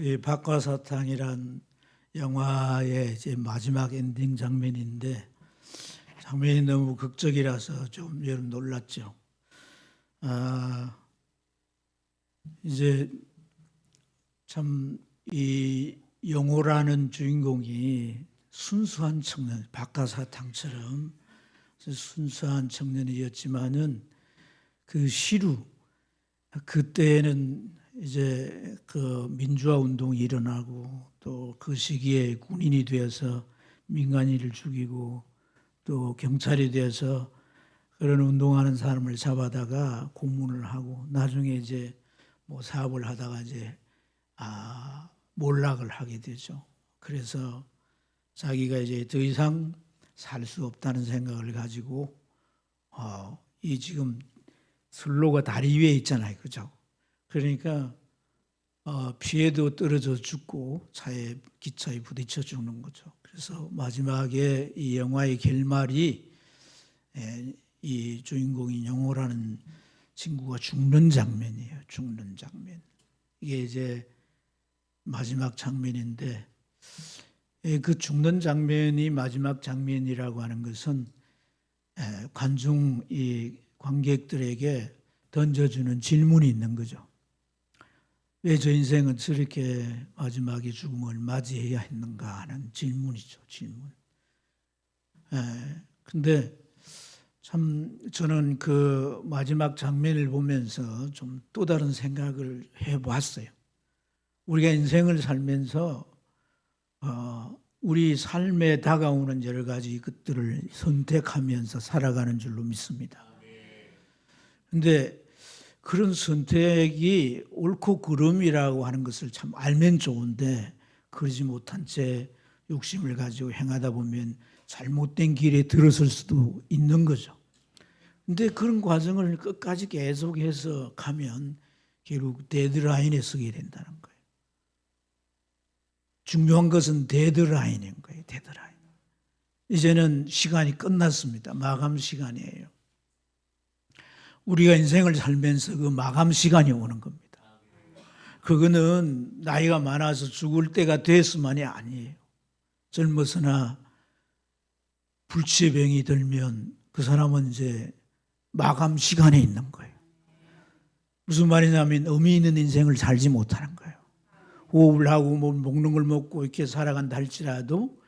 이 박과사탕이란 영화의 이제 마지막 엔딩 장면인데 장면이 너무 극적이라서 좀 여러분 놀랐죠. 이제 참 이 영호라는 주인공이 순수한 청년, 박과사탕처럼 순수한 청년이었지만은 그 시루 그때는 이제 그 민주화 운동이 일어나고 또 그 시기에 군인이 되어서 민간인을 죽이고 또 경찰이 되어서 그런 운동하는 사람을 잡아다가 고문을 하고 나중에 이제 뭐 사업을 하다가 이제 몰락을 하게 되죠. 그래서 자기가 이제 더 이상 살 수 없다는 생각을 가지고 이 지금 선로가 다리 위에 있잖아요, 그죠? 그러니까 피해도 떨어져 죽고 기차에 부딪혀 죽는 거죠. 그래서 마지막에 이 영화의 결말이 이 주인공인 영호라는 친구가 죽는 장면이에요. 죽는 장면. 이게 이제 마지막 장면인데 그 죽는 장면이 마지막 장면이라고 하는 것은 관객들에게 던져주는 질문이 있는 거죠. 왜 저 인생은 저렇게 마지막에 죽음을 맞이해야 했는가 하는 질문이죠. 질문. 근데 참 저는 그 마지막 장면을 보면서 좀 또 다른 생각을 해봤어요. 우리가 인생을 살면서 우리 삶에 다가오는 여러 가지 것들을 선택하면서 살아가는 줄로 믿습니다. 그런데 그런 선택이 옳고 그름이라고 하는 것을 참 알면 좋은데 그러지 못한 채 욕심을 가지고 행하다 보면 잘못된 길에 들어설 수도 있는 거죠. 그런데 그런 과정을 끝까지 계속해서 가면 결국 데드라인에 서게 된다는 거예요. 중요한 것은 데드라인인 거예요. 데드라인. 이제는 시간이 끝났습니다. 마감 시간이에요. 우리가 인생을 살면서 그 마감 시간이 오는 겁니다. 그거는 나이가 많아서 죽을 때가 됐으만이 아니에요. 젊어서나 불치병이 들면 그 사람은 이제 마감 시간에 있는 거예요. 무슨 말이냐면 의미 있는 인생을 살지 못하는 거예요. 호흡을 하고 뭐 먹는 걸 먹고 이렇게 살아간다 할지라도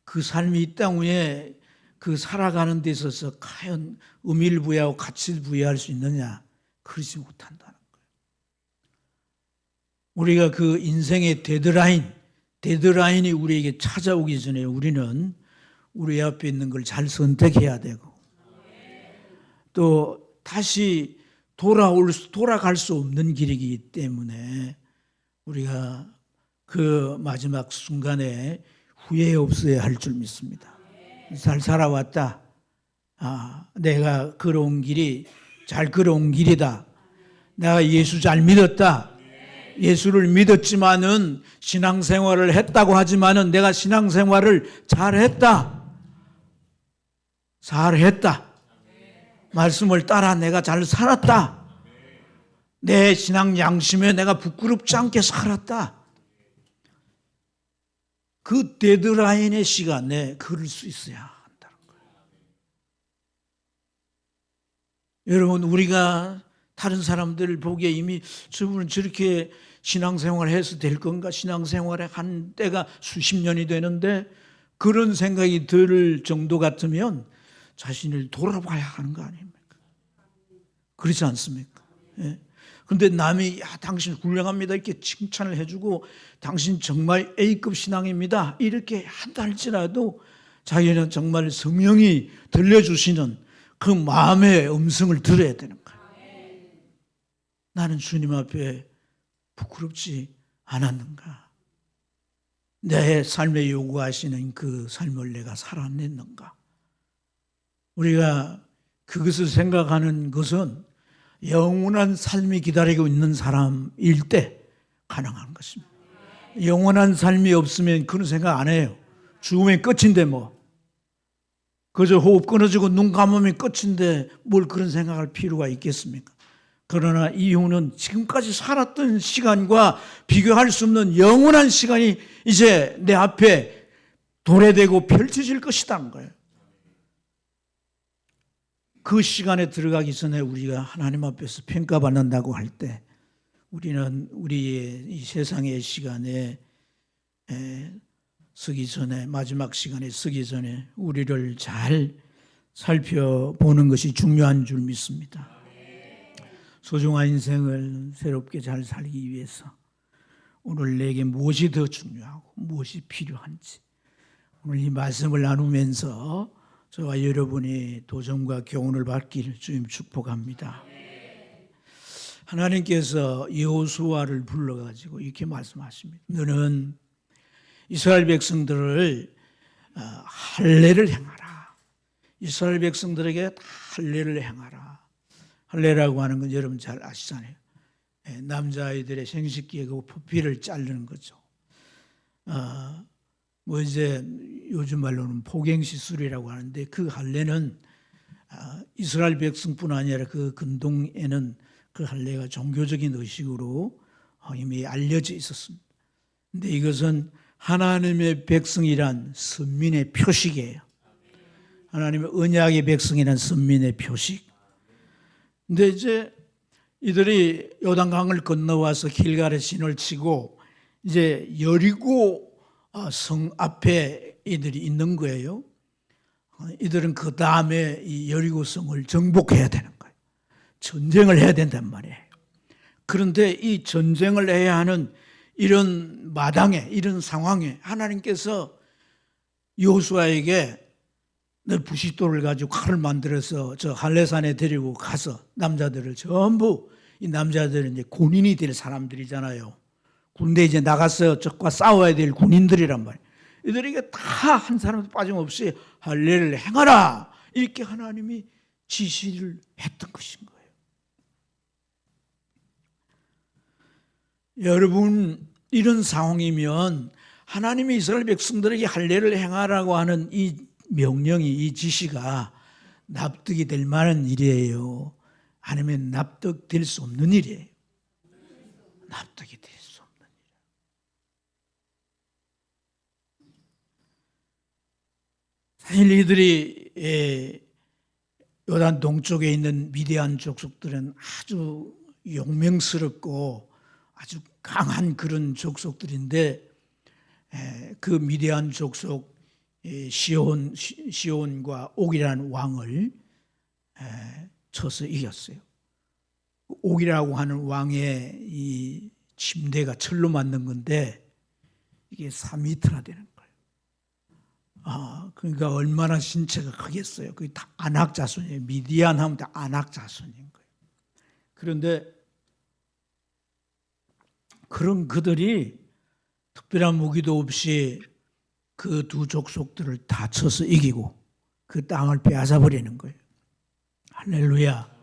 그 삶이 이 땅 위에 그 살아가는 데 있어서 과연 의미를 부여하고 가치를 부여할 수 있느냐? 그러지 못한다는 거예요. 우리가 그 인생의 데드라인이 우리에게 찾아오기 전에 우리는 우리 앞에 있는 걸 잘 선택해야 되고 또 다시 돌아갈 수 없는 길이기 때문에 우리가 그 마지막 순간에 후회 없어야 할 줄 믿습니다. 잘 살아왔다. 내가 걸어온 길이 잘 걸어온 길이다. 내가 예수 잘 믿었다. 예수를 믿었지만은 신앙생활을 했다고 하지만은 내가 신앙생활을 잘했다. 말씀을 따라 내가 잘 살았다. 내 신앙 양심에 내가 부끄럽지 않게 살았다. 그 데드라인의 시간에 걸을 수 있어야 한다는 거예요. 여러분, 우리가 다른 사람들 보기에 이미 저분은 저렇게 신앙생활을 해서 될 건가? 신앙생활에 한 때가 수십 년이 되는데 그런 생각이 들 정도 같으면 자신을 돌아봐야 하는 거 아닙니까? 그렇지 않습니까? 예. 그런데 남이 당신 훌륭합니다 이렇게 칭찬을 해주고 당신 정말 A급 신앙입니다 이렇게 한다 할지라도 자기는 정말 성령이 들려주시는 그 마음의 음성을 들어야 되는 거예요. 나는 주님 앞에 부끄럽지 않았는가? 내 삶에 요구하시는 그 삶을 내가 살아냈는가? 우리가 그것을 생각하는 것은 영원한 삶이 기다리고 있는 사람일 때 가능한 것입니다. 영원한 삶이 없으면 그런 생각 안 해요. 죽으면 끝인데 뭐. 그저 호흡 끊어지고 눈 감으면 끝인데 뭘 그런 생각할 필요가 있겠습니까? 그러나 이후는 지금까지 살았던 시간과 비교할 수 없는 영원한 시간이 이제 내 앞에 도래되고 펼쳐질 것이라는 거예요. 그 시간에 들어가기 전에 우리가 하나님 앞에서 평가받는다고 할 때 우리는 우리의 이 세상의 시간에 서기 전에, 마지막 시간에 서기 전에 우리를 잘 살펴보는 것이 중요한 줄 믿습니다. 소중한 인생을 새롭게 잘 살기 위해서 오늘 내게 무엇이 더 중요하고 무엇이 필요한지 오늘 이 말씀을 나누면서 저와 여러분이 도전과 교훈을 받기를 주님 축복합니다. 하나님께서 여호수아를 불러가지고 이렇게 말씀하십니다. 너는 이스라엘 백성들을 할례를 행하라. 이스라엘 백성들에게 할례를 행하라. 할례라고 하는 건 여러분 잘 아시잖아요. 남자아이들의 생식기에 그 포피를 자르는 거죠. 뭐 이제 요즘 말로는 포경시술이라고 하는데 그 할례는 이스라엘 백성뿐 아니라 그 근동에는 그 할례가 종교적인 의식으로 이미 알려져 있었습니다. 근데 이것은 하나님의 백성이란 선민의 표식이에요. 하나님의 언약의 백성이란 선민의 표식. 근데 이제 이들이 요단강을 건너와서 길갈에 진을 치고 이제 여리고 성 앞에 이들이 있는 거예요. 이들은 그 다음에 이 여리고 성을 정복해야 되는 거예요. 전쟁을 해야 된단 말이에요. 그런데 이 전쟁을 해야 하는 이런 마당에, 이런 상황에 하나님께서 여호수아에게 너 부싯돌을 가지고 칼을 만들어서 저 할례산에 데리고 가서 남자들을 전부, 이 남자들은 이제 군인이 될 사람들이잖아요. 군대 이제 나가서 적과 싸워야 될 군인들이란 말이에요. 이들에게 다 한 사람도 빠짐없이 할례를 행하라 이렇게 하나님이 지시를 했던 것인 거예요. 여러분, 이런 상황이면 하나님이 이스라엘 백성들에게 할례를 행하라고 하는 이 명령이, 이 지시가 납득이 될 만한 일이에요. 아니면 납득될 수 없는 일이에요. 납득이 될 수 없는 일. 사실 이들이 요단 동쪽에 있는 미디안 족속들은 아주 용맹스럽고 아주 강한 그런 족속들인데 그 미디안 족속 시온과 옥이라는 왕을 쳐서 이겼어요. 옥이라고 하는 왕의 이 침대가 철로 만든 건데 이게 3m나 되는 거예요. 그러니까 얼마나 신체가 크겠어요. 그게 다 아낙 자손이에요. 미디안 하면 다 아낙 자손인 거예요. 그런데 그런 그들이 특별한 무기도 없이 그 두 족속들을 다 쳐서 이기고 그 땅을 빼앗아 버리는 거예요. 할렐루야.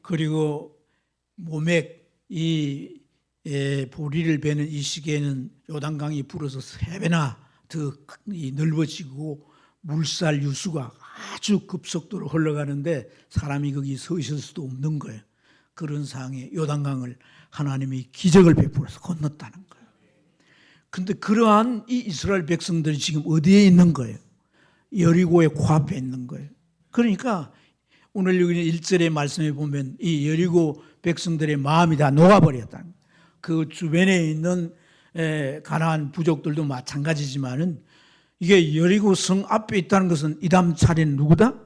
그리고 모맥 이 보리를 베는 이 시기에는 요단강이 불어서 3배나 더 넓어지고 물살 유수가 아주 급속도로 흘러가는데 사람이 거기 서 있을 수도 없는 거예요. 그런 상황에 요단강을 하나님이 기적을 베풀어서 건넜다는 거예요. 근데 그러한 이 이스라엘 백성들이 지금 어디에 있는 거예요? 여리고의 코앞에 있는 거예요. 그러니까 오늘 여기 1절의 말씀에 보면 이 여리고 백성들의 마음이 다 녹아버렸다는 거예요. 그 주변에 있는 가나안 부족들도 마찬가지지만은 이게 여리고 성 앞에 있다는 것은 이 다음 차례는 누구다?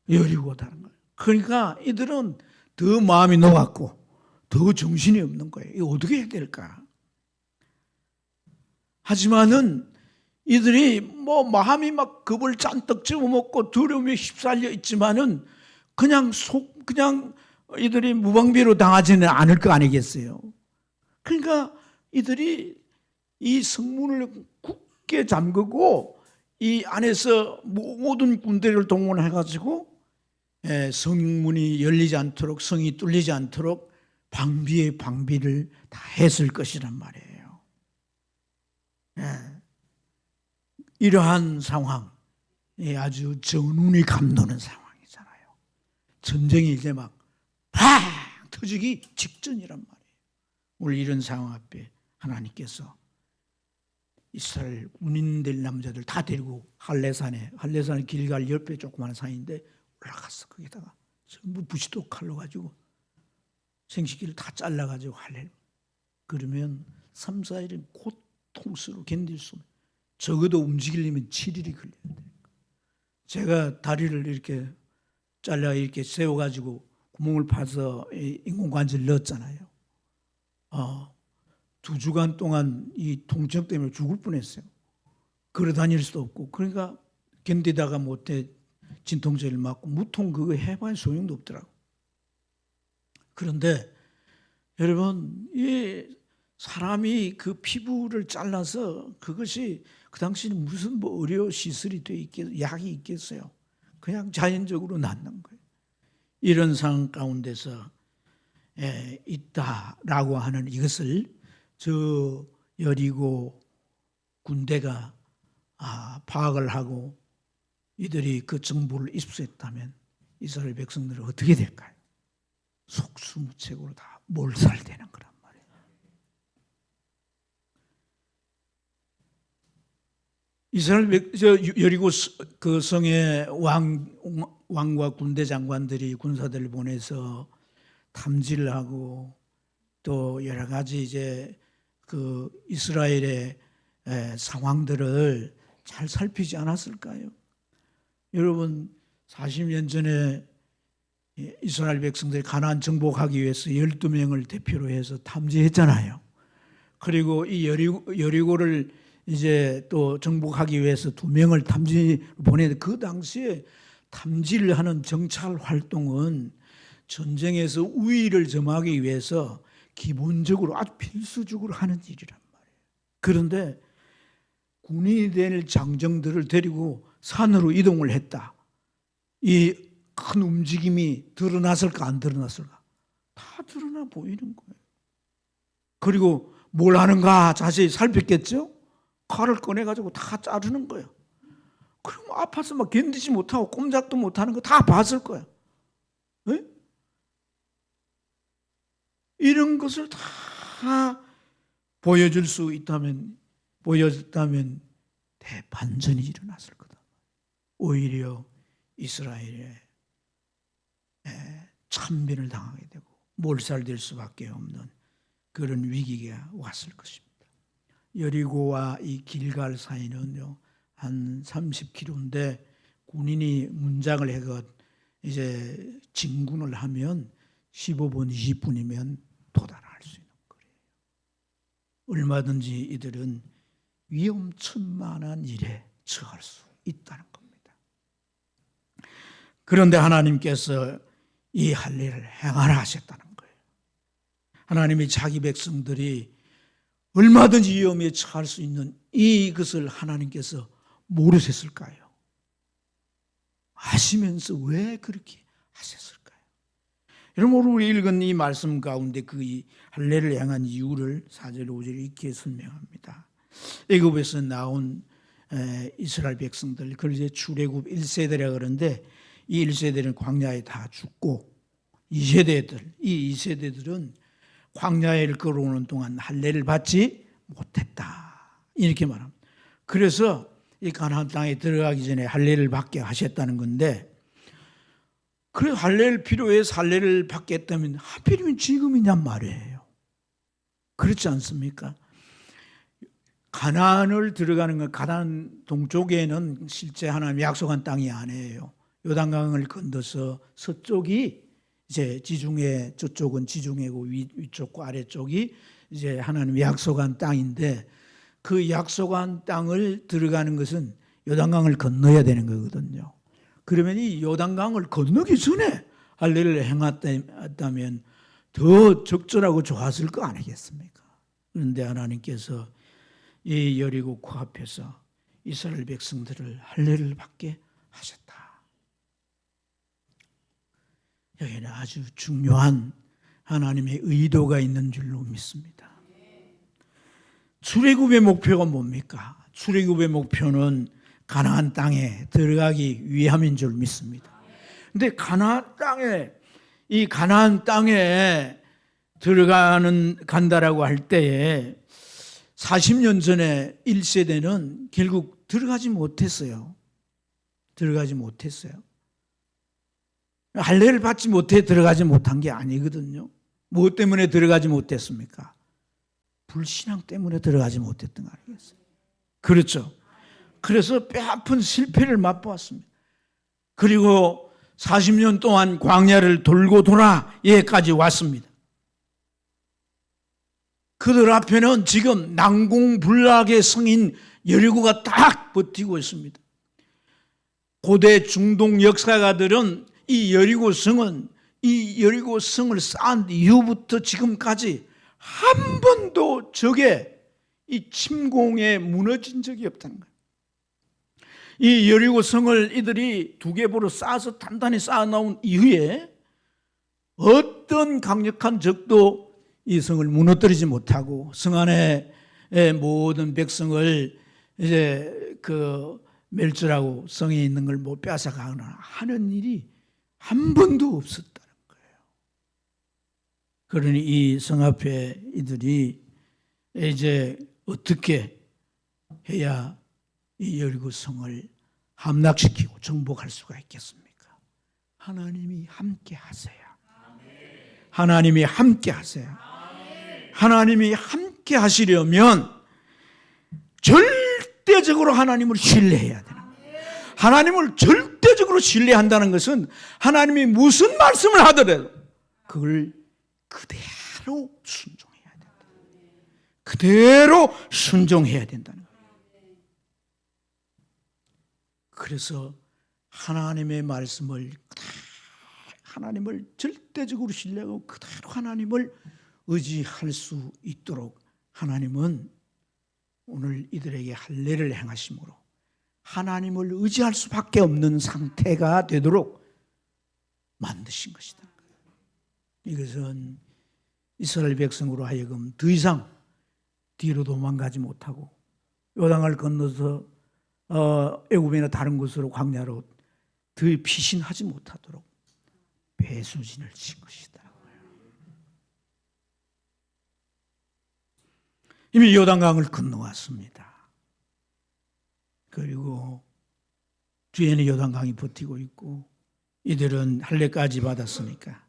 여리고다는 거예요. 그러니까 이들은 더 마음이 녹았고 더 정신이 없는 거예요. 이거 어떻게 해야 될까? 하지만은 이들이 뭐 마음이 막 겁을 잔뜩 집어먹고 두려움에 휩쓸려 있지만은 그냥 이들이 무방비로 당하지는 않을 거 아니겠어요. 그러니까 이들이 이 성문을 굳게 잠그고 이 안에서 모든 군대를 동원해가지고 성문이 열리지 않도록, 성이 뚫리지 않도록 방비의 방비를 다 했을 것이란 말이에요. 이러한 상황, 아주 전운이 감도는 상황이잖아요. 전쟁이 이제 막 팍 터지기 직전이란 말이에요. 오늘 이런 상황 앞에 하나님께서 이스라엘 군인들 남자들 다 데리고 할례산에 길갈 옆에 조그마한 산인데 올라갔어. 거기다가 전부 부시도 칼로 가지고 생식기를 다 잘라가지고 할례를. 그러면 3, 4일은 고통스러워 견딜 수 없어요. 적어도 움직이려면 7일이 걸려야 돼요. 제가 다리를 이렇게 잘라 이렇게 세워가지고 구멍을 파서 인공관절 넣었잖아요. 2주간 동안 이 통증 때문에 죽을 뻔했어요. 걸어 다닐 수도 없고. 그러니까 견디다가 못해 진통제를 맞고 무통 그거 해봐야 소용도 없더라고. 그런데 여러분, 이 사람이 그 피부를 잘라서 그것이 그 당시에는 무슨 뭐 의료 시설이 돼 있겠어요? 약이 있겠어요? 그냥 자연적으로 낫는 거예요. 이런 상황 가운데서 있다라고 하는 이것을 저 여리고 군대가 파악을 하고 이들이 그 정보를 입수했다면 이스라엘 백성들은 어떻게 될까요? 속수무책으로 다 몰살되는 거란 말이에요. 이스라엘 여리고 그 성에 왕과 군대 장관들이 군사들을 보내서 탐지를 하고 또 여러 가지 이제 그 이스라엘의 상황들을 잘 살피지 않았을까요? 여러분 40년 전에 이스라엘 백성들이 가나안 정복하기 위해서 12명을 대표로 해서 탐지했잖아요. 그리고 이 여리고를 이제 또 정복하기 위해서 2명을 탐지 보내는데 그 당시에 탐지를 하는 정찰 활동은 전쟁에서 우위를 점하기 위해서 기본적으로 아주 필수적으로 하는 일이란 말이에요. 그런데 군인이 될 장정들을 데리고 산으로 이동을 했다. 이 큰 움직임이 드러났을까 안 드러났을까? 다 드러나 보이는 거예요. 그리고 뭘 하는가 자세히 살폈겠죠? 칼을 꺼내가지고 다 자르는 거예요. 그럼 아파서 막 견디지 못하고 꼼짝도 못하는 거 다 봤을 거예요. 네? 이런 것을 다 보여줄 수 있다면, 보여줬다면 대반전이 일어났을 거다. 오히려 이스라엘에 참변을 당하게 되고 몰살될 수밖에 없는 그런 위기가 왔을 것입니다. 여리고와 이 길갈 사이는요 한 30km인데 군인이 문장을 해가 이제 진군을 하면 15분, 20분이면 도달할 수 있는 거예요. 얼마든지 이들은 위험천만한 일에 처할 수 있다는 겁니다. 그런데 하나님께서 이 할례를 행하라 하셨다는 거예요. 하나님이 자기 백성들이 얼마든지 위험에 처할 수 있는 이것을 하나님께서 모르셨을까요? 아시면서 왜 그렇게 하셨을까요? 여러분, 우리 읽은 이 말씀 가운데 그 할례를 행한 이유를 4절 5절 이렇게 설명합니다. 애굽에서 나온 이스라엘 백성들, 그걸 이제 출애굽 1세대라 그러는데 이 1세대는 광야에 다 죽고 2세대들은 광야를 걸어오는 동안 할례를 받지 못했다. 이렇게 말합니다. 그래서 이 가나안 땅에 들어가기 전에 할례를 받게 하셨다는 건데, 그래서 할례를 필요해서 할례를 받게 했다면 하필이면 지금이냔 말이에요. 그렇지 않습니까? 가나안을 들어가는 건 가나안 동쪽에는 실제 하나님이 약속한 땅이 아니에요. 요단강을 건너서 서쪽이 이제 지중해, 저쪽은 지중해고 위쪽과 아래쪽이 이제 하나님이 약속한 땅인데, 그 약속한 땅을 들어가는 것은 요단강을 건너야 되는 거거든요. 그러면 이 요단강을 건너기 전에 할례를 행했다면 더 적절하고 좋았을 거 아니겠습니까? 그런데 하나님께서 이 여리고 코앞에서 이스라엘 백성들을 할례를 받게 하셨다. 여기는 아주 중요한 하나님의 의도가 있는 줄로 믿습니다. 출애굽의 목표가 뭡니까? 출애굽의 목표는 가나안 땅에 들어가기 위함인 줄 믿습니다. 그런데 가나안 땅에 이 가나안 땅에 간다라고 할 때에 40년 전에 1세대는 결국 들어가지 못했어요. 할례를 받지 못해 들어가지 못한 게 아니거든요. 무엇 때문에 들어가지 못했습니까? 불신앙 때문에 들어가지 못했던 거 아니겠어요? 그렇죠. 그래서 뼈아픈 실패를 맛보았습니다. 그리고 40년 동안 광야를 돌고 돌아 여기까지 왔습니다. 그들 앞에는 지금 난공불락의 성인 여리고가 딱 버티고 있습니다. 고대 중동 역사가들은 이 여리고성을 쌓은 이후부터 지금까지 한 번도 적의 이 침공에 무너진 적이 없다는 거예요. 이 여리고성을 이들이 두개보로 쌓아서 단단히 쌓아놓은 이후에 어떤 강력한 적도 이 성을 무너뜨리지 못하고 성 안에 모든 백성을 이제 멸절하고 성에 있는 걸 못 빼앗아가거나 하는 일이 한 번도 없었다는 거예요. 그러니 이 성 앞에 이들이 이제 어떻게 해야 이 여리고 성을 함락시키고 정복할 수가 있겠습니까? 하나님이 함께 하세요. 하나님이 함께 하세요. 하나님이 함께 하시려면 절대적으로 하나님을 신뢰해야 되는 거예요. 하나님을 절대적으로 신뢰한다는 것은 하나님이 무슨 말씀을 하더라도 그걸 그대로 순종해야 된다. 그대로 순종해야 된다는 거예요. 그래서 하나님의 말씀을 하나님을 절대적으로 신뢰하고 그대로 하나님을 의지할 수 있도록 하나님은 오늘 이들에게 할례를 행하심으로 하나님을 의지할 수밖에 없는 상태가 되도록 만드신 것이다. 이것은 이스라엘 백성으로 하여금 더 이상 뒤로 도망가지 못하고 요단강을 건너서 애굽이나 다른 곳으로 광야로 더 피신하지 못하도록 배수진을 친 것이다. 이미 요단강을 건너왔습니다. 그리고 뒤에는 요단강이 버티고 있고 이들은 할례까지 받았으니까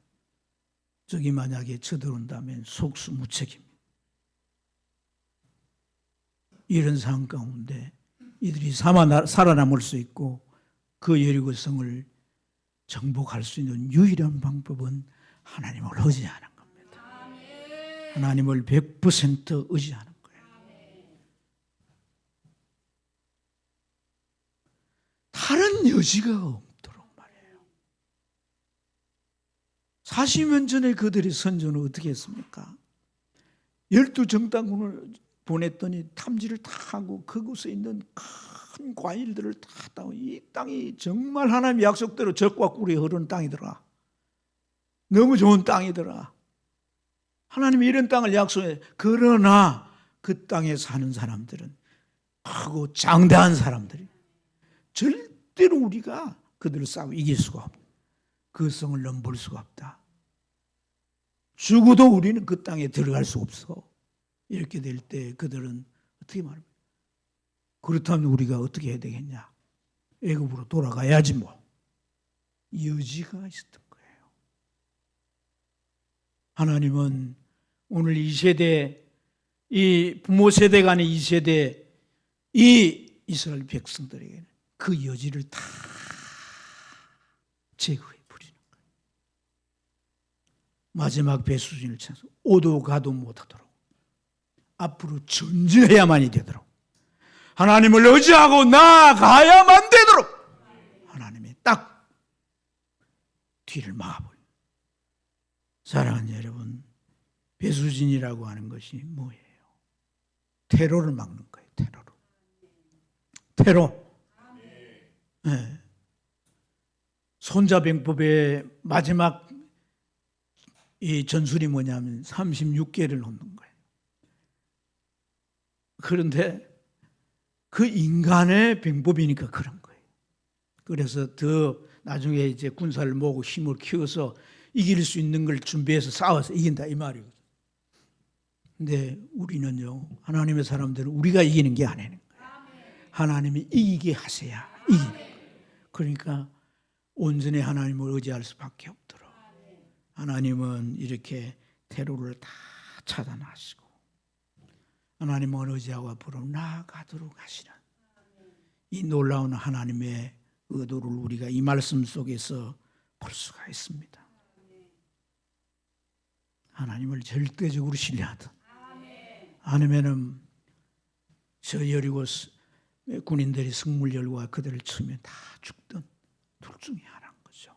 저기 만약에 쳐들어온다면 속수무책입니다. 이런 상황 가운데 이들이 살아남을 수 있고 그 여리고성을 정복할 수 있는 유일한 방법은 하나님을 의지하는 겁니다. 하나님을 100% 의지하는 거예요. 다른 여지가 없도록 말이에요. 40년 전에 그들의 선조는 어떻게 했습니까? 12정탐군을 보냈더니 탐지를 다 하고 그곳에 있는 큰 과일들을 다 따고 이 땅이 정말 하나님의 약속대로 젖과 꿀이 흐르는 땅이더라. 너무 좋은 땅이더라. 하나님이 이런 땅을 약속해. 그러나 그 땅에 사는 사람들은 크고 장대한 사람들이 절대로 우리가 그들을 싸워 이길 수가 없다. 그 성을 넘볼 수가 없다. 죽어도 우리는 그 땅에 들어갈 수 없어. 이렇게 될 때 그들은 어떻게 말합니까? 그렇다면 우리가 어떻게 해야 되겠냐? 애굽으로 돌아가야지 뭐. 여지가 있었던 거예요. 하나님은 오늘 이 세대, 이 부모 세대 간의 이 세대, 이 이스라엘 백성들에게는 그 여지를 다 제거해 버리는 거예요. 마지막 배수진을 쳐서 오도 가도 못하도록 앞으로 전진해야만이 되도록 하나님을 의지하고 나아가야만 되도록 하나님이 딱 뒤를 막아버립니다. 사랑하는 여러분, 배수진이라고 하는 것이 뭐예요? 테러를 막는 거예요. 테러. 네. 손자병법의 마지막 이 전술이 뭐냐면 36개를 놓는 거예요. 그런데 그 인간의 병법이니까 그런 거예요. 그래서 더 나중에 이제 군사를 모으고 힘을 키워서 이길 수 있는 걸 준비해서 싸워서 이긴다 이 말이거든. 근데 우리는요, 하나님의 사람들은 우리가 이기는 게 아니에요. 하나님이 이기게 하셔야 이기는 거예요. 그러니까 온전히 하나님을 의지할 수밖에 없도록 하나님은 이렇게 테러를 다 차단하시고 하나님을 의지하고 앞으로 나아가도록 하시는 이 놀라운 하나님의 의도를 우리가 이 말씀 속에서 볼 수가 있습니다. 하나님을 절대적으로 신뢰하든 아니면은 저 여리고 군인들이 승물열과 그들을 치면 다 죽든 둘 중에 하나인 거죠.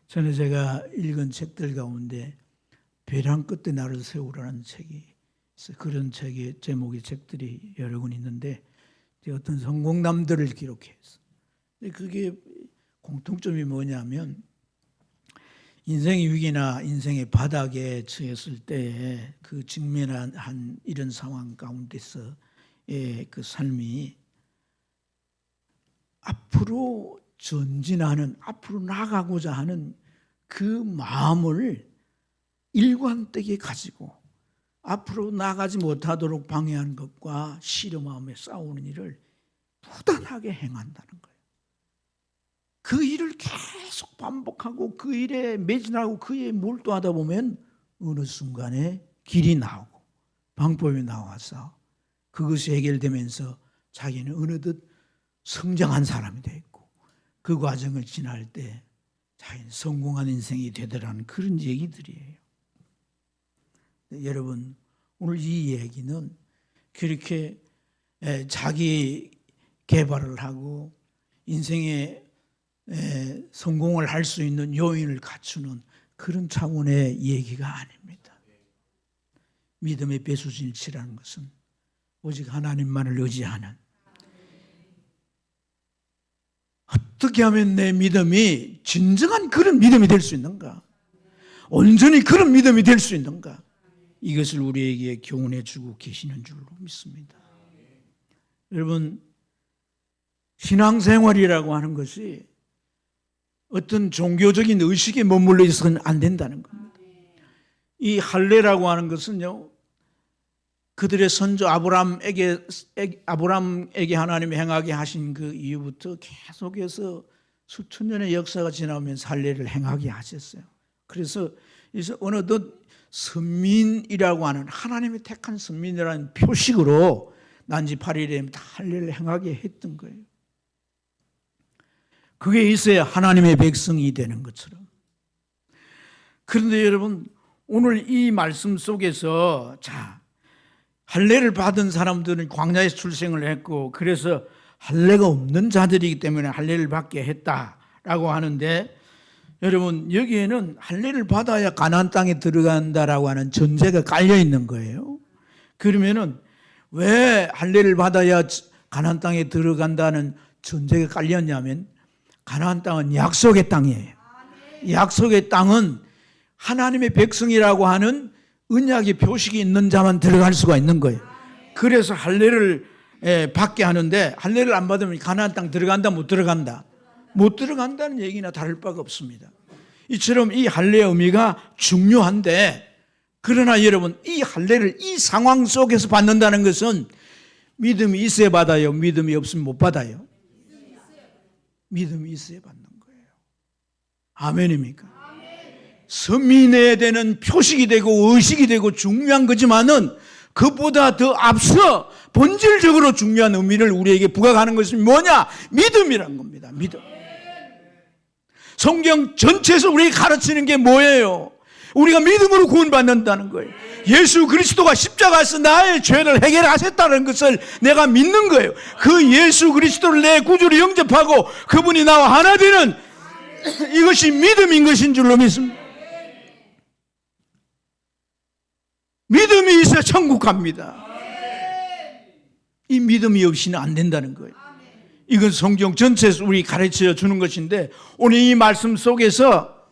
전에 제가 읽은 책들 가운데 벼랑 끝에 나를 세우라는 책이 있어요. 그런 책의 제목의 책들이 여러 권 있는데 어떤 성공담들을 기록했어요. 근데 그게 공통점이 뭐냐면 인생의 위기나 인생의 바닥에 처했을 때 그 직면한 이런 상황 가운데서의 그 삶이 앞으로 전진하는, 앞으로 나가고자 하는 그 마음을 일관되게 가지고 앞으로 나가지 못하도록 방해하는 것과 싫어마음에 싸우는 일을 부단하게 행한다는 거예요. 그 일을 계속 반복하고 그 일에 매진하고 그 일에 몰두하다 보면 어느 순간에 길이 나오고 방법이 나와서 그것이 해결되면서 자기는 어느덧 성장한 사람이 되고 그 과정을 지날 때 자기는 성공한 인생이 되더라는 그런 얘기들이에요. 여러분, 오늘 이 얘기는 그렇게 자기 개발을 하고 인생에 성공을 할 수 있는 요인을 갖추는 그런 차원의 얘기가 아닙니다. 믿음의 배수진치라는 것은 오직 하나님만을 의지하는, 어떻게 하면 내 믿음이 진정한 그런 믿음이 될 수 있는가, 온전히 그런 믿음이 될 수 있는가, 이것을 우리에게 교훈해 주고 계시는 줄로 믿습니다. 여러분, 신앙생활이라고 하는 것이 어떤 종교적인 의식에 머물러 있어서는 안 된다는 겁니다. 이 할례라고 하는 것은요, 그들의 선조 아브라함에게 하나님이 행하게 하신 그 이후부터 계속해서 수천 년의 역사가 지나오면서 할례를 행하게 하셨어요. 그래서 어느덧 선민이라고 하는, 하나님이 택한 선민이라는 표식으로 난지 8일에 다 할례를 행하게 했던 거예요. 그게 있어야 하나님의 백성이 되는 것처럼. 그런데 여러분, 오늘 이 말씀 속에서 할례를 받은 사람들은 광야에서 출생을 했고, 그래서 할례가 없는 자들이기 때문에 할례를 받게 했다라고 하는데, 여러분, 여기에는 할례를 받아야 가나안 땅에 들어간다라고 하는 전제가 깔려 있는 거예요. 그러면은 왜 할례를 받아야 가나안 땅에 들어간다는 전제가 깔렸냐면, 가나안 땅은 약속의 땅이에요. 약속의 땅은 하나님의 백성이라고 하는 언약의 표식이 있는 자만 들어갈 수가 있는 거예요. 그래서 할례를 받게 하는데, 할례를 안 받으면 가나안 땅 들어간다 못 들어간다? 못 들어간다는 얘기나 다를 바가 없습니다. 이처럼 이 할례의 의미가 중요한데, 그러나 여러분, 이 할례를 이 상황 속에서 받는다는 것은 믿음이 있어야 받아요, 믿음이 없으면 못 받아요? 믿음이 있어야 받는 거예요. 아멘입니까? 서민해야 되는 표식이 되고 의식이 되고 중요한 거지만은 그보다 더 앞서 본질적으로 중요한 의미를 우리에게 부각하는 것은 뭐냐? 믿음이란 겁니다. 믿음. 성경 전체에서 우리에게 가르치는 게 뭐예요? 우리가 믿음으로 구원받는다는 거예요. 예수 그리스도가 십자가에서 나의 죄를 해결하셨다는 것을 내가 믿는 거예요. 그 예수 그리스도를 내 구주로 영접하고 그분이 나와 하나 되는 이것이 믿음인 것인 줄로 믿습니다. 믿음이 있어야 천국 갑니다. 이 믿음이 없이는 안 된다는 거예요. 이건 성경 전체에서 우리 가르쳐 주는 것인데, 오늘 이 말씀 속에서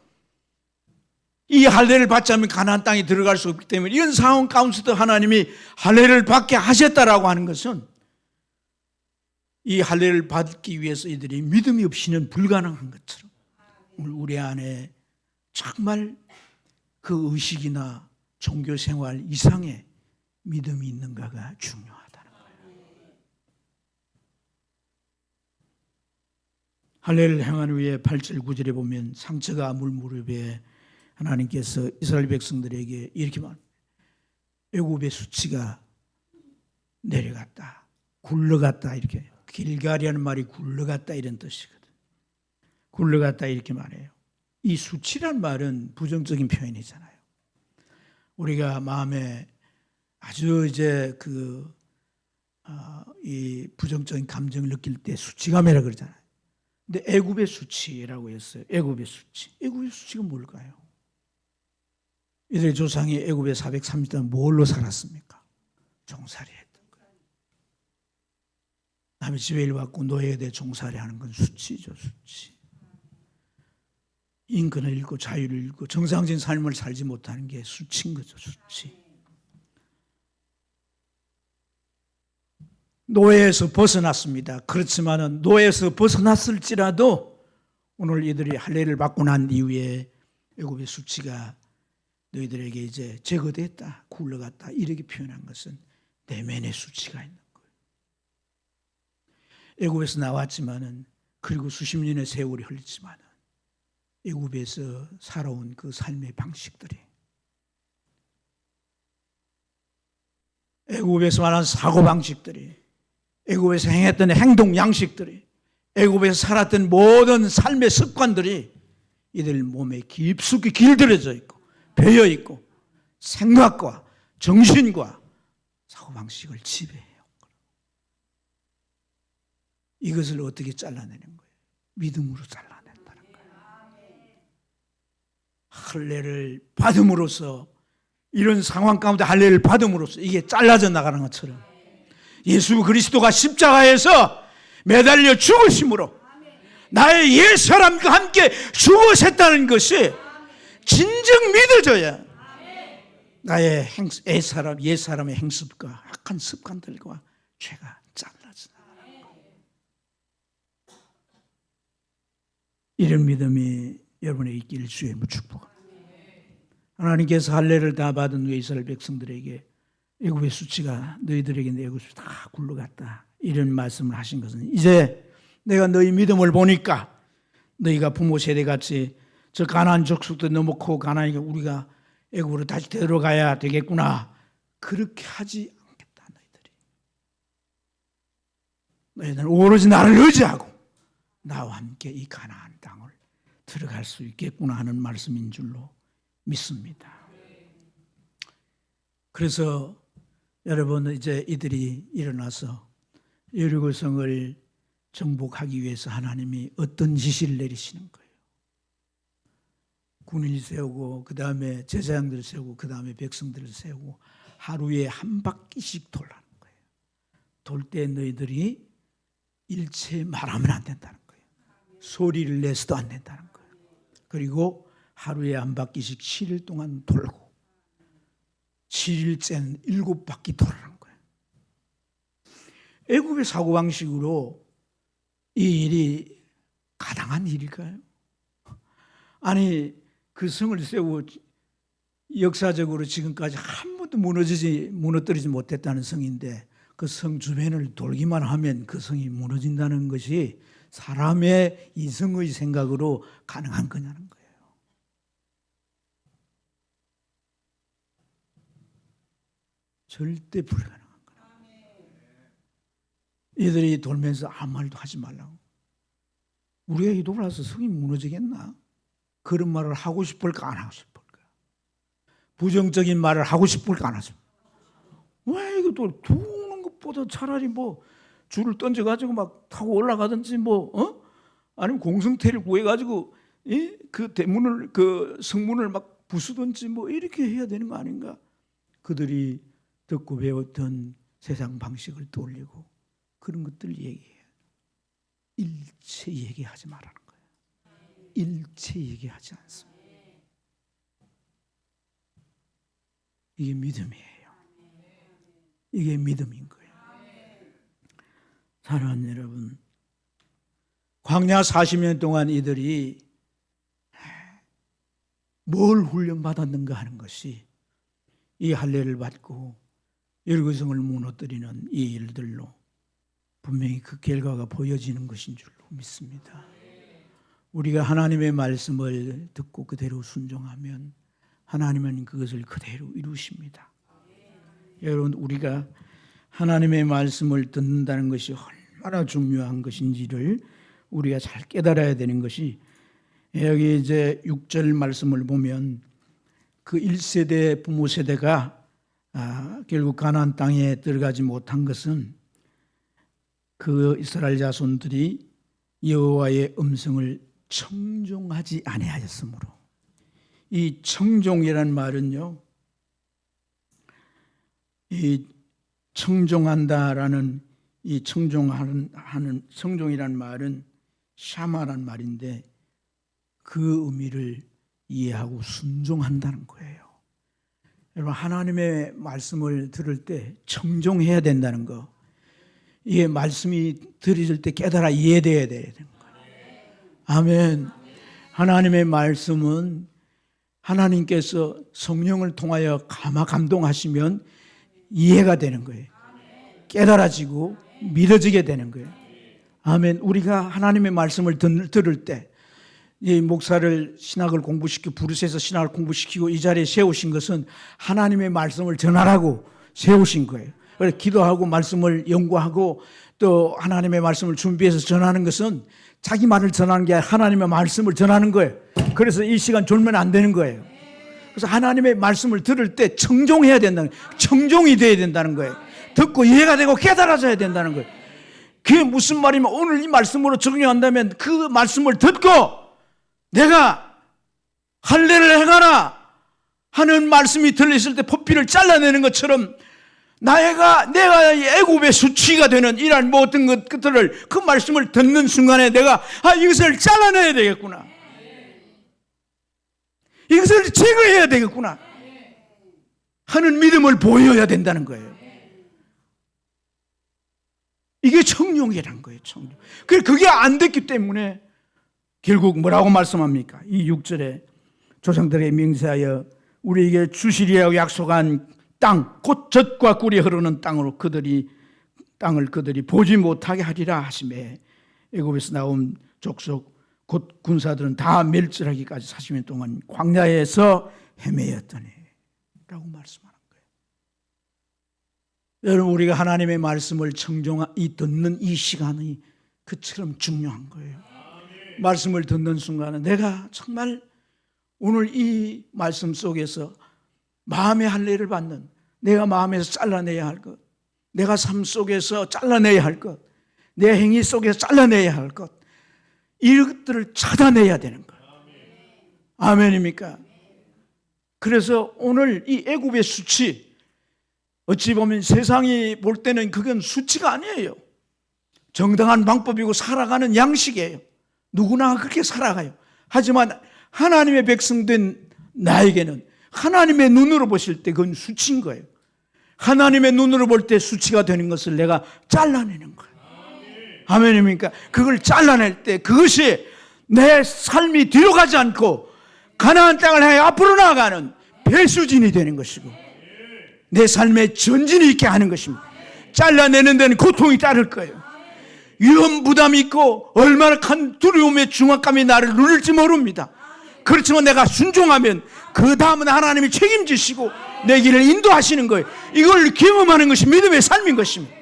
이 할례를 받지 않으면 가나안 땅에 들어갈 수 없기 때문에 이런 상황 가운데서도 하나님이 할례를 받게 하셨다라고 하는 것은 이 할례를 받기 위해서 이들이 믿음이 없이는 불가능한 것처럼 우리 안에 정말 그 의식이나 종교 생활 이상의 믿음이 있는가가 중요하다는 거예요. 할례를 행한 후에 8절 9절에 보면 상처가 물 무릎에 하나님께서 이스라엘 백성들에게 이렇게 말합니다. 애굽의 수치가 내려갔다, 굴러갔다, 이렇게. 길갈이라는 말이 굴러갔다 이런 뜻이거든. 굴러갔다 이렇게 말해요. 이 수치란 말은 부정적인 표현이잖아요. 우리가 마음에 아주 이제 이 부정적인 감정을 느낄 때 수치감이라 그러잖아요. 근데 애굽의 수치라고 했어요. 애굽의 수치. 애굽의 수치가 뭘까요? 이들의 조상이 애굽에 430년 뭘로 살았습니까? 종살이 했던 거예요. 남의 지배를 받고 노예에 대해 종살이 하는 건 수치죠, 수치. 인권을 잃고 자유를 잃고 정상적인 삶을 살지 못하는 게 수치인 거죠, 수치. 노예에서 벗어났습니다. 그렇지만은 노예에서 벗어났을지라도 오늘 이들이 할례를 받고 난 이후에 애굽의 수치가 너희들에게 이제 제거됐다, 굴러갔다 이렇게 표현한 것은 내면의 수치가 있는 거예요. 애굽에서 나왔지만은 그리고 수십 년의 세월이 흘렀지만은 애굽에서 살아온 그 삶의 방식들이, 애굽에서 말하는 사고 방식들이, 애굽에서 행했던 행동 양식들이, 애굽에서 살았던 모든 삶의 습관들이 이들 몸에 깊숙이 길들여져 있고 배어 있고 생각과 정신과 사고방식을 지배해요. 이것을 어떻게 잘라내는 거예요? 믿음으로 잘라낸다는 거예요. 할례를 받음으로써, 이런 상황 가운데 할례를 받음으로써 이게 잘라져 나가는 것처럼 예수 그리스도가 십자가에서 매달려 죽으심으로 나의 옛사람과 함께 죽으셨다는 것이 진정 믿어져야 나의 옛사람의 행습과 악한 습관들과 죄가 잘라진다. 이런 믿음이 여러분의 있기를 주의 축복합니다. 하나님께서 할례를 다 받은 후에 이스라엘 백성들에게 애굽의 수치가 너희들에게 애굽 수치 다 굴러갔다 이런 말씀을 하신 것은, 이제 내가 너희 믿음을 보니까 너희가 부모 세대같이 저 가나안 족속도 너무 크고 가나안이니까 우리가 애굽으로 다시 들어가야 되겠구나, 그렇게 하지 않겠다. 너희들은 오로지 나를 의지하고 나와 함께 이 가나안 땅을 들어갈 수 있겠구나 하는 말씀인 줄로 믿습니다. 그래서 여러분, 이제 이들이 일어나서 여리고성을 정복하기 위해서 하나님이 어떤 지시를 내리시는 거예요? 군인을 세우고 그 다음에 제사장들을 세우고 그 다음에 백성들을 세우고 하루에 한 바퀴씩 돌라는 거예요. 돌 때 너희들이 일체 말하면 안 된다는 거예요. 소리를 내서도 안 된다는 거예요. 그리고 하루에 한 바퀴씩 7일 동안 돌고 7일째는 7바퀴 돌아는 거예요. 애굽의 사고방식으로 이 일이 가당한 일일까요? 아니, 그 성을 세우고 역사적으로 지금까지 한 번도 무너뜨리지 못했다는 성인데 그 성 주변을 돌기만 하면 그 성이 무너진다는 것이 사람의 이성의 생각으로 가능한 거냐는 거예요. 절대 불가능한 거예요. 이들이 돌면서 아무 말도 하지 말라고. 우리가 이 돌아서 성이 무너지겠나? 그런 말을 하고 싶을까 안 하고 싶을까? 부정적인 말을 하고 싶을까 안 하고 싶을까? 왜 이거 또 도는 것보다 차라리 뭐 줄을 던져가지고 막 타고 올라가든지 아니면 공성태를 구해가지고 그 대문을 그 성문을 막 부수든지 뭐 이렇게 해야 되는 거 아닌가? 그들이 듣고 배웠던 세상 방식을 떠올리고 그런 것들 얘기해요. 일체 얘기하지 말라는 거예요. 일체 얘기하지 않습니다. 이게 믿음이에요. 이게 믿음인 거예요. 사랑하는 여러분, 광야 40년 동안 이들이 뭘 훈련받았는가 하는 것이 이 할례를 받고 열거성을 무너뜨리는 이 일들로 분명히 그 결과가 보여지는 것인 줄로 믿습니다. 우리가 하나님의 말씀을 듣고 그대로 순종하면 하나님은 그것을 그대로 이루십니다. 여러분, 우리가 하나님의 말씀을 듣는다는 것이 얼마나 중요한 것인지를 우리가 잘 깨달아야 되는 것이, 여기 이제 6절 말씀을 보면 그 1세대 부모 세대가 결국 가나안 땅에 들어가지 못한 것은 그 이스라엘 자손들이 여호와의 음성을 청종하지 아니하였으므로. 이 청종이라는 말은요, 이 청종한다라는 이 청종이라는 말은 샤마란 말인데 그 의미를 이해하고 순종한다는 거예요. 여러분, 하나님의 말씀을 들을 때 청종해야 된다는 거, 이게 말씀이 들으실 때 깨달아 이해돼야 되는 거예요. 아멘. 하나님의 말씀은 하나님께서 성령을 통하여 감동하시면 이해가 되는 거예요. 깨달아지고 믿어지게 되는 거예요. 아멘. 우리가 하나님의 말씀을 들을 때, 이 목사를 신학을 공부시키고 부르셔서 신학을 공부시키고 이 자리에 세우신 것은 하나님의 말씀을 전하라고 세우신 거예요. 그래서 기도하고 말씀을 연구하고 또 하나님의 말씀을 준비해서 전하는 것은 자기 말을 전하는 게 아니라 하나님의 말씀을 전하는 거예요. 그래서 이 시간 졸면 안 되는 거예요. 그래서 하나님의 말씀을 들을 때 청종해야 된다는 거예요. 청종이 돼야 된다는 거예요. 듣고 이해가 되고 깨달아져야 된다는 거예요. 그게 무슨 말이면 오늘 이 말씀으로 적용한다면 그 말씀을 듣고 내가 할례를 행하라 하는 말씀이 들렸을 때 포피를 잘라내는 것처럼 내가 애굽의 수치가 되는 이러한 모든 것들을 그 말씀을 듣는 순간에 내가 이것을 잘라내야 되겠구나, 이것을 제거해야 되겠구나 하는 믿음을 보여야 된다는 거예요. 이게 청종이라는 거예요. 청종. 그게 안 됐기 때문에 결국 뭐라고 말씀합니까? 이 6절에 조상들에게 맹세하여 우리에게 주시리라고 약속한 땅, 곧 젖과 꿀이 흐르는 땅으로 땅을 그들이 보지 못하게 하리라 하시매, 애굽에서 나온 족속 곧 군사들은 다 멸절하기까지 40년 동안 광야에서 헤매였더니 라고 말씀하는 거예요. 여러분, 우리가 하나님의 말씀을 듣는 이 시간이 그처럼 중요한 거예요. 말씀을 듣는 순간에 내가 정말 오늘 이 말씀 속에서 마음의 할례를 받는, 내가 마음에서 잘라내야 할 것, 내가 삶 속에서 잘라내야 할 것, 내 행위 속에서 잘라내야 할 것, 이것들을 찾아내야 되는 거예요. 아멘입니까? 그래서 오늘 이 애굽의 수치, 어찌 보면 세상이 볼 때는 그건 수치가 아니에요. 정당한 방법이고 살아가는 양식이에요. 누구나 그렇게 살아가요. 하지만 하나님의 백성된 나에게는 하나님의 눈으로 보실 때 그건 수치인 거예요. 하나님의 눈으로 볼 때 수치가 되는 것을 내가 잘라내는 거예요. 아멘입니까? 그걸 잘라낼 때 그것이 내 삶이 뒤로 가지 않고 가나안 땅을 향해 앞으로 나아가는 배수진이 되는 것이고 내 삶에 전진이 있게 하는 것입니다. 잘라내는 데는 고통이 따를 거예요. 위험 부담이 있고 얼마나 큰 두려움의 중압감이 나를 누를지 모릅니다. 그렇지만 내가 순종하면 그 다음은 하나님이 책임지시고 내 길을 인도하시는 거예요. 이걸 경험하는 것이 믿음의 삶인 것입니다.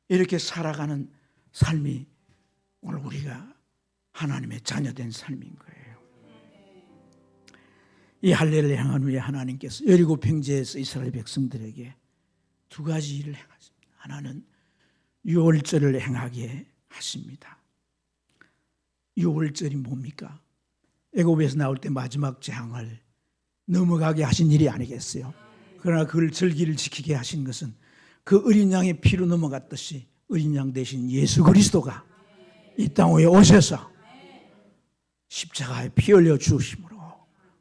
이렇게 살아가는 삶이 오늘 우리가 하나님의 자녀된 삶인 거예요. 이 할례를 행한 후에 하나님께서 여리고 평지에서 이스라엘 백성들에게 두 가지 일을 행하십니다. 하나는 유월절을 행하게 하십니다. 유월절이 뭡니까? 애굽에서 나올 때 마지막 재앙을 넘어가게 하신 일이 아니겠어요? 그러나 그걸 절기를 지키게 하신 것은 그 어린 양의 피로 넘어갔듯이 어린 양 대신 예수 그리스도가 이 땅 위에 오셔서 십자가에 피 흘려 주심으로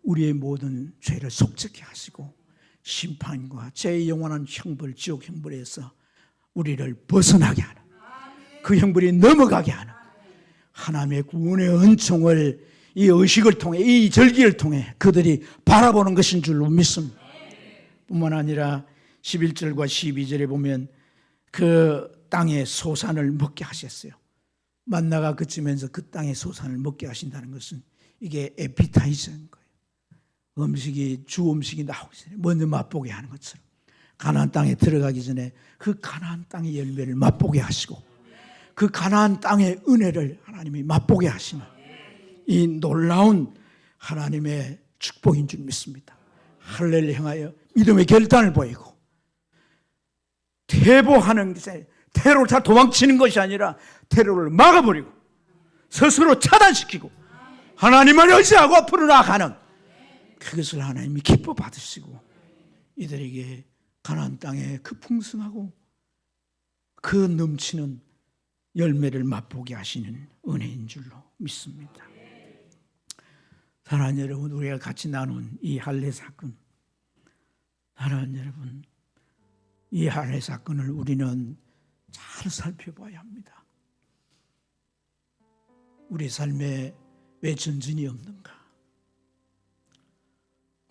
우리의 모든 죄를 속죄케 하시고 심판과 죄의 영원한 형벌, 지옥 형벌에서 우리를 벗어나게 하는, 그 형벌이 넘어가게 하는 하나님의 구원의 은총을 이 의식을 통해, 이 절기를 통해 그들이 바라보는 것인 줄로 믿습니다. 뿐만 아니라 11절과 12절에 보면 그 땅의 소산을 먹게 하셨어요. 만나가 그치면서 그 땅의 소산을 먹게 하신다는 것은 이게 에피타이저인 거예요. 음식이, 주 음식이 나오기 전에 먼저 맛보게 하는 것처럼 가나안 땅에 들어가기 전에 그 가나안 땅의 열매를 맛보게 하시고 그 가나안 땅의 은혜를 하나님이 맛보게 하시는 이 놀라운 하나님의 축복인 줄 믿습니다. 할례를 향하여 믿음의 결단을 보이고 퇴보하는 것에 테러를 다 도망치는 것이 아니라 테러를 막아버리고 스스로 차단시키고 하나님을 의지하고 앞으로 나아가는 그것을 하나님이 기뻐 받으시고 이들에게 가나안 땅에 그 풍성하고 그 넘치는 열매를 맛보게 하시는 은혜인 줄로 믿습니다. 사랑하는 여러분, 우리가 같이 나눈 이 할례 사건, 사랑하는 여러분, 이 할례 사건을 우리는 잘 살펴봐야 합니다. 우리 삶에 왜 전진이 없는가?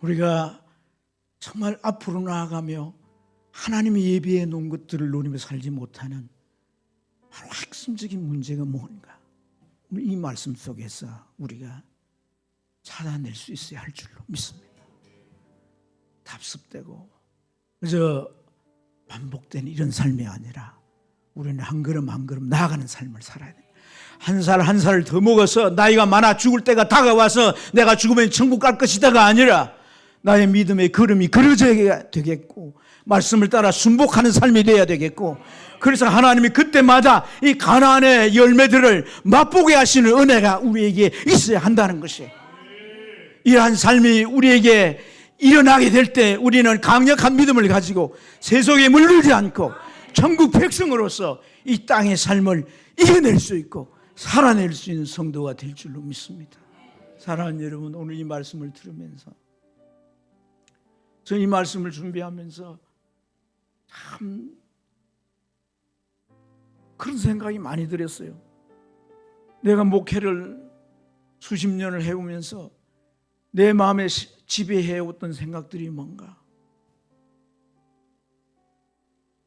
우리가 정말 앞으로 나아가며 하나님이 예비해 놓은 것들을 누리며 살지 못하는 바로 핵심적인 문제가 뭔가? 이 말씀 속에서 우리가 찾아낼 수 있어야 할 줄로 믿습니다. 답습되고 그저 반복되는 이런 삶이 아니라 우리는 한 걸음 한 걸음 나아가는 삶을 살아야 돼요. 한 살 한 살 더 먹어서 나이가 많아 죽을 때가 다가와서 내가 죽으면 천국 갈 것이다가 아니라 나의 믿음의 걸음이 그려져야 되겠고 말씀을 따라 순복하는 삶이 되어야 되겠고 그래서 하나님이 그때마다 이 가나안의 열매들을 맛보게 하시는 은혜가 우리에게 있어야 한다는 것이에요. 이러한 삶이 우리에게 일어나게 될 때 우리는 강력한 믿음을 가지고 세속에 물들지 않고 천국 백성으로서 이 땅의 삶을 이겨낼 수 있고 살아낼 수 있는 성도가 될 줄로 믿습니다. 사랑하는 여러분, 오늘 이 말씀을 들으면서 저 이 말씀을 준비하면서 참 그런 생각이 많이 들었어요. 내가 목회를 수십 년을 해오면서 내 마음에 지배해왔던 생각들이 뭔가?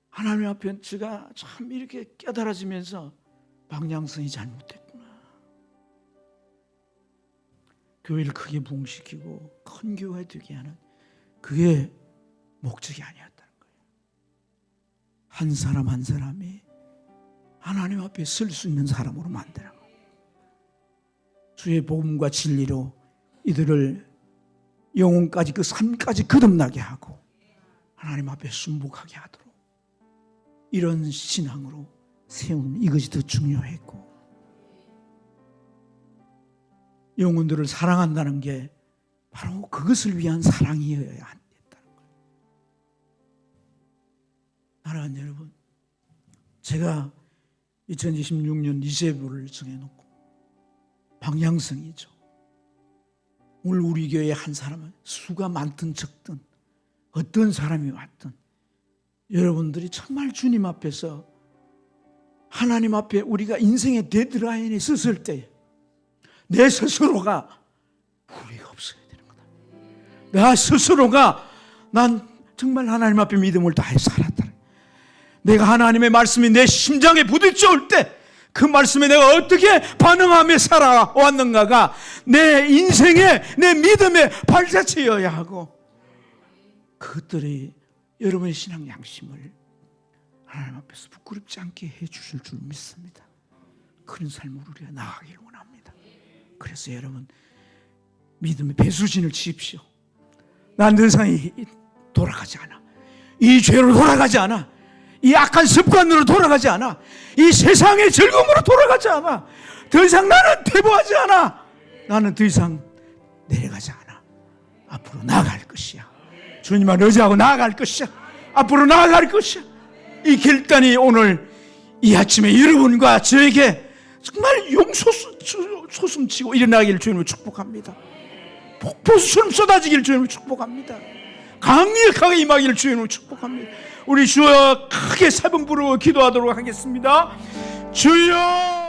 하나님 앞에 제가 참 이렇게 깨달아지면서 방향성이 잘못됐구나. 교회를 크게 부흥시키고 큰 교회 되게 하는 그게 목적이 아니었다는 거예요. 한 사람 한 사람이 하나님 앞에 설 수 있는 사람으로 만드는 거예요. 주의 복음과 진리로 이들을 영혼까지 그 삶까지 거듭나게 하고 하나님 앞에 순복하게 하도록 이런 신앙으로 세운 이것이 더 중요했고 영혼들을 사랑한다는 게 바로 그것을 위한 사랑이어야 한다는 거예요. 사랑하는 여러분, 제가 2026년 니세부를 정해놓고 방향성이죠. 오늘 우리 교회에 한 사람은 수가 많든 적든 어떤 사람이 왔든 여러분들이 정말 주님 앞에서 하나님 앞에 우리가 인생의 데드라인에 섰을 때 내 스스로가 후회가 없어야 되는 거다. 나 스스로가 난 정말 하나님 앞에 믿음을 다해 살았다. 내가 하나님의 말씀이 내 심장에 부딪혀올 때 그 말씀에 내가 어떻게 반응하며 살아왔는가가 내 인생의 내 믿음의 발자취여야 하고 그것들이 여러분의 신앙 양심을 하나님 앞에서 부끄럽지 않게 해주실 줄 믿습니다. 그런 삶으로 우리가 나아가길 원합니다. 그래서 여러분 믿음의 배수진을 치십시오. 난 더 이상 돌아가지 않아. 이 죄로 돌아가지 않아. 이 악한 습관으로 돌아가지 않아. 이 세상의 즐거움으로 돌아가지 않아. 더 이상 나는 퇴보하지 않아. 나는 더 이상 내려가지 않아. 앞으로 나아갈 것이야. 주님을 의지하고 나아갈 것이야. 앞으로 나아갈 것이야. 이 결단이 오늘 이 아침에 여러분과 저에게 정말 용솟음치고 일어나기를 주님을 축복합니다. 폭포수처럼 쏟아지기를 주님을 축복합니다. 강력하게 임하기를 주님을 축복합니다. 우리 주여 크게 세 번 부르고 기도하도록 하겠습니다. 주여